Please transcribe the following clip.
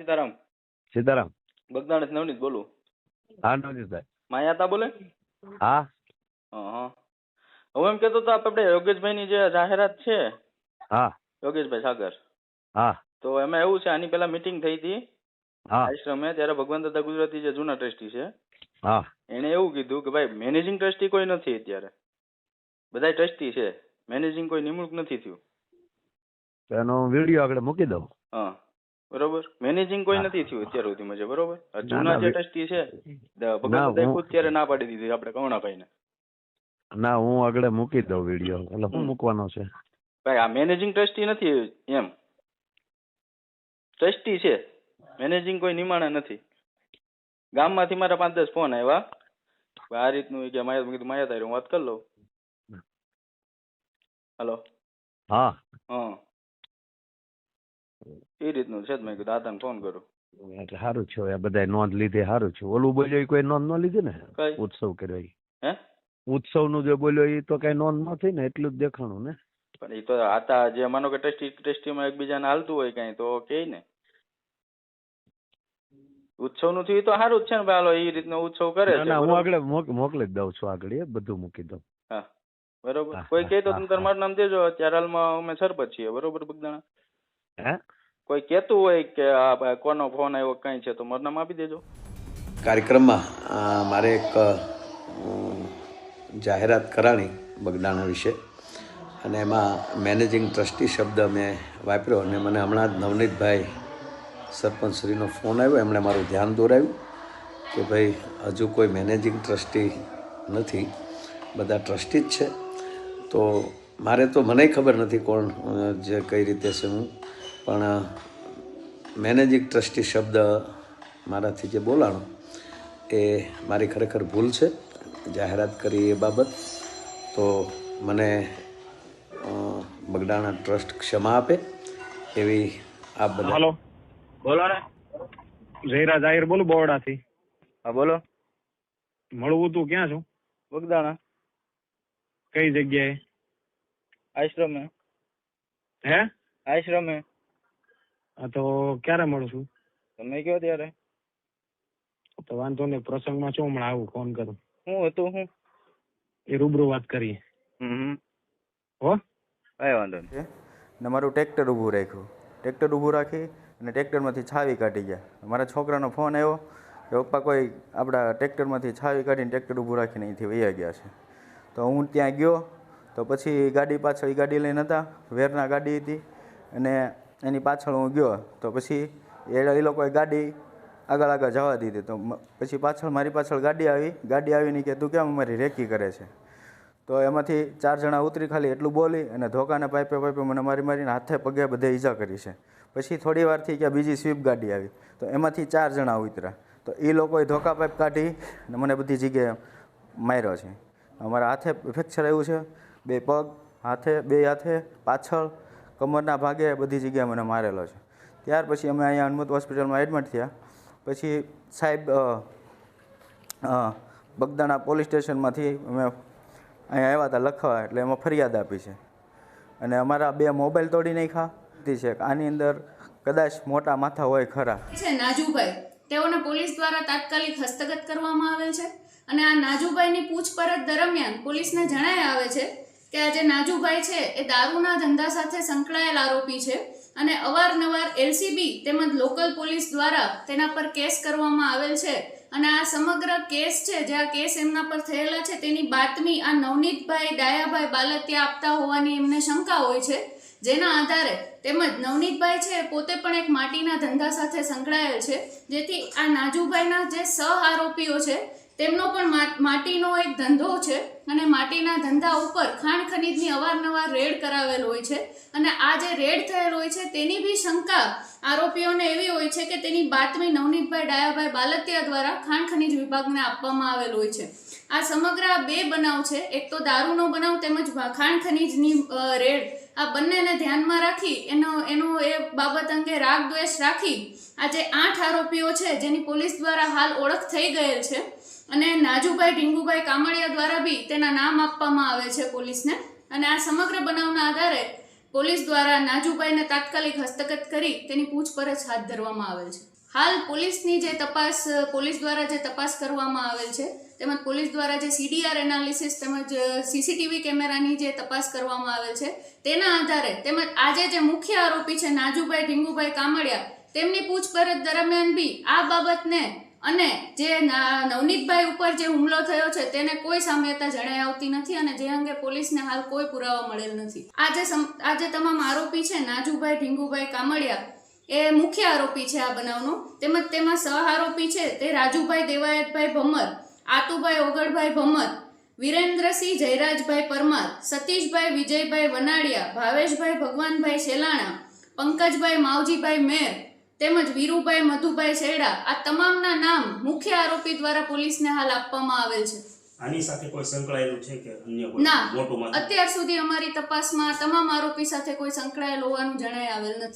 સીતારામ. સીતારામ. બગદાણ નવનીત બોલું. હા નવનીતભાઈ. માયાતા બોલે? હા. હા. હું એમ કહેતો હતો આપણે યોગેશભાઈની જે જાહેરાત છે, હા. યોગેશભાઈ સાગર, હા. તો એમાં એવું છે, આની પહેલા મીટિંગ થઈ હતી હા. આશ્રમે, ત્યારે ભગવાન દાદા ગુજરાતી જે જૂના ટ્રસ્ટી છે, હા. એને એવું કીધું કે ભાઈ મેનેજિંગ ટ્રસ્ટી કોઈ નથી અત્યારે, બધા ટ્રસ્ટી છે, મેનેજિંગ કોઈ નિમણૂક નથી થયું. એનો વિડીયો આગળ મૂકી દઉં. હા બરોબર, મેનેજિંગ કોઈ નથી થયું અત્યાર સુધીમાં છે, બરોબર. જૂના જે ટ્રસ્ટી છે ભગવાન દાદા ખુદ ત્યારે ના પાડી દીધી આપણે કરુણાભાઈને. ના, હું આગળ મૂકી દઉં વિડીયો. એટલે શું મૂકવાનો છે ભાઈ? આ મેનેજિંગ ટ્રસ્ટી નથી એમ, ટ્રસ્ટી છે, મેનેજિંગ કોઈ નિમાણા નથી. ગામમાંથી મારા 5-10 ફોન આવ્યા આ રીતનું કે માયા તારી હું વાત કરી લઉં. હલો. હા. હા એ રીતનું છે. મેં કીધું દાદાને ફોન કરું. એટલે સારું છે, આ બધા નોંધ લીધે સારું છે. ઓલું બોલ્યો એ કોઈ નોંધ ન લીધી ને? કઈ ઉત્સવ કર્યો હે? ઉત્સવ નું જે બોલ્યો એ તો કઈ નોંધ ન થઈ ને, એટલું જ દેખાણું ને. પણ એ તો આતા જે માનો કે ટ્રસ્ટીમાં એકબીજાને હાલતું હોય કઈ તો કે ને ઉત્સવ નું થયું તો સારું જ છે ને ભાઈ. હાલો એ રીતનો ઉત્સવ કરે છે. હું આગળ મોકલી જ દઉં છું, આગળ બધું મૂકી દઉં. હા બરોબર. કોઈ કહે તો તમે મારું નામ દેજો. અત્યારે હાલમાં અમે સરપંચ છીએ, બરોબર બગદાણા. હે? કોઈ કહેતું હોય કે આ કોનો ફોન આવ્યો કઈ છે તો મારું નામ આપી દેજો. કાર્યક્રમમાં મારે એક જાહેરાત કરાણી બગદાણા વિશે, અને એમાં મેનેજિંગ ટ્રસ્ટી શબ્દ મેં વાપર્યો, અને મને હમણાં જ નવનીતભાઈ સરપંચશ્રીનો ફોન આવ્યો. એમણે મારું ધ્યાન દોરાવ્યું કે ભાઈ હજુ કોઈ મેનેજિંગ ટ્રસ્ટી નથી, બધા ટ્રસ્ટી જ છે. તો મારે તો મને ખબર નથી કોણ જે કઈ રીતે છે હું, પણ મેનેજિંગ ટ્રસ્ટી શબ્દ મારાથી જે બોલાણો એ મારી ખરેખર ભૂલ છે. જાહેરાત કરી એ બાબત તો મને બગદાણા ટ્રસ્ટ ક્ષમા આપે એવી આપ બધા. હલો, બોલો ને. જયરાજ આહિર બોલું, બોરડાથી. હા બોલો. મળવું તું ક્યાં છું? બગદાણા. કઈ જગ્યાએ? આશ્રમે. હે? આશ્રમે. હા તો ક્યારે મળું છું? તમે કયો ત્યારે. તો વાંધો નહીં, પ્રસંગમાં છું, હમણાં આવું, ફોન કરું. હું હતું હું એ રૂબરૂ વાત કરીએ. હો કઈ વાંધો નહીં. ને મારું ટ્રેક્ટર ઊભું રાખ્યું, ટ્રેક્ટર ઊભું રાખી અને ટ્રેક્ટરમાંથી છાવી કાઢી ગયા. મારા છોકરાનો ફોન આવ્યો કે પપ્પા કોઈ આપણા ટ્રેક્ટરમાંથી છાવી કાઢીને ટ્રેક્ટર ઊભું રાખીને અહીંથી વહી ગયા છે. તો હું ત્યાં ગયો તો પછી ગાડી પાછળ, ગાડી લઈને હતા, વેરના ગાડી હતી, અને એની પાછળ હું ગયો તો પછી એ લોકોએ ગાડી આગળ જવા દીધી. તો પછી પાછળ મારી પાછળ ગાડી આવીને કે તું કેમ અમારી રેકી કરે છે? તો એમાંથી 4 જણા ઉતરી ખાલી એટલું બોલી અને ધોકાને પાઇપે મને મારીને હાથે પગે બધે ઈજા કરી છે. પછી થોડી વારથી કે બીજી સ્વીપ ગાડી આવી તો એમાંથી 4 જણા ઉતર્યા. તો એ લોકોએ ધોકા પાઇપ કાઢી અને મને બધી જગ્યાએ માર્યો છે. અમારા હાથે ફ્રેક્ચર આવ્યું છે, 2 પગ, બે હાથે, પાછળ, કમરના ભાગે, બધી જગ્યાએ મને મારેલો છે. ત્યાર પછી અમે અહીંયા હનુમત હોસ્પિટલમાં એડમિટ થયા. પછી સાહેબ બગદાણા પોલીસ સ્ટેશનમાંથી અમે અહીંયા આવ્યા હતા લખવા, એટલે એમાં ફરિયાદ આપી છે. અને અમારા 2 મોબાઈલ તોડી નાખ્યા છે. આની અંદર કદાચ મોટા માથા હોય ખરા. નાજુભાઈ, તેઓને પોલીસ દ્વારા તાત્કાલિક હસ્તગત કરવામાં આવેલ છે. અને આ નાજુભાઈની પૂછપરછ દરમિયાન પોલીસને જણાય આવે છે કે આ જે નાજુભાઈ છે એ દારૂના ધંધા સાથે સંકળાયેલ આરોપી છે અને અવારનવાર એલસીબી તેમજ લોકલ પોલીસ દ્વારા તેના પર કેસ કરવામાં આવેલ છે. અને આ સમગ્ર કેસ છે, જે આ કેસ એમના પર થયેલા છે તેની બાતમી આ નવનીતભાઈ ડાયાભાઈ બાલતિયા આપતા હોવાની એમને શંકા હોય છે. જેના આધારે તેમજ નવનીતભાઈ છે પોતે પણ એક માટીના ધંધા સાથે સંકળાયેલ છે, જેથી આ નાજુભાઈના જે સહ આરોપીઓ છે તેમનો પણ માટીનો એક ધંધો છે અને માટીના ધંધા ઉપર ખાણ ખનીજની અવારનવાર રેડ કરાવેલ હોય છે. અને આ જે રેડ થયેલ હોય છે તેની બી શંકા આરોપીઓને એવી હોય છે કે તેની બાતમી નવનીતભાઈ ડાયાભાઈ બાલતિયા દ્વારા ખાણ ખનીજ વિભાગને આપવામાં આવેલ હોય છે. આ સમગ્ર 2 બનાવ છે, એક તો દારૂનો બનાવ તેમજ ખાણ ખનીજની રેડ, આ બંનેને ધ્યાનમાં રાખી એનો એ બાબત અંગે રાગ દ્વેષ રાખી આ જે 8 આરોપીઓ છે જેની પોલીસ દ્વારા હાલ ઓળખ થઈ ગયેલ છે અને નાજુભાઈ ઢીંગુભાઈ કામળિયા દ્વારા બી તેના નામ આપવામાં આવે છે પોલીસને. અને આ સમગ્ર બનાવના આધારે પોલીસ દ્વારા નાજુભાઈને તાત્કાલિક હસ્તગત કરી તેની પૂછપરછ હાથ ધરવામાં આવેલ છે. હાલ પોલીસની જે તપાસ પોલીસ દ્વારા જે તપાસ કરવામાં આવેલ છે તેમજ પોલીસ દ્વારા જે CDR એનાલિસિસ તેમજ CCTV કેમેરાની જે તપાસ કરવામાં આવેલ છે તેના આધારે તેમજ આજે જે મુખ્ય આરોપી છે નાજુભાઈ ઢીંગુભાઈ કામડિયા તેમની પૂછપરછ દરમિયાન બી આ બાબતને અને જે નવનીતભાઈ ઉપર જે હુમલો થયો છે તેને કોઈ સામ્યતા જણાઈ આવતી નથી અને જે અંગે પોલીસને હાલ કોઈ પુરાવા મળેલ નથી. આજે તમામ આરોપી છે નાજુભાઈ ઢીંગુભાઈ કામડિયા એ મુખ્ય આરોપી છે આ બનાવનો, તેમજ તેમાં સહ આરોપી છે તે રાજુભાઈ દેવાયતભાઈ ભમર, આતુભાઈ ઓગળભાઈ ભમર, વિરેન્દ્રસિંહ જયરાજભાઈ પરમાર, સતીશભાઈ વિજયભાઈ વનાડિયા, ભાવેશભાઈ ભગવાનભાઈ શેલાણા, પંકજભાઈ માવજીભાઈ મેર તેમજ વીરુભાઈ મધુભાઈ શેડા આ તમામના નામ મુખ્ય આરોપી દ્વારા પોલીસને હાલ આપવામાં આવેલ છે. આની સાથે કોઈ સંકળાયેલું છે કે અન્ય કોઈ ના, મોટું અત્યાર સુધી અમારી તપાસમાં તમામ આરોપી સાથે કોઈ સંકળાયેલ હોવાનું જણાઈ આવેલ નથી.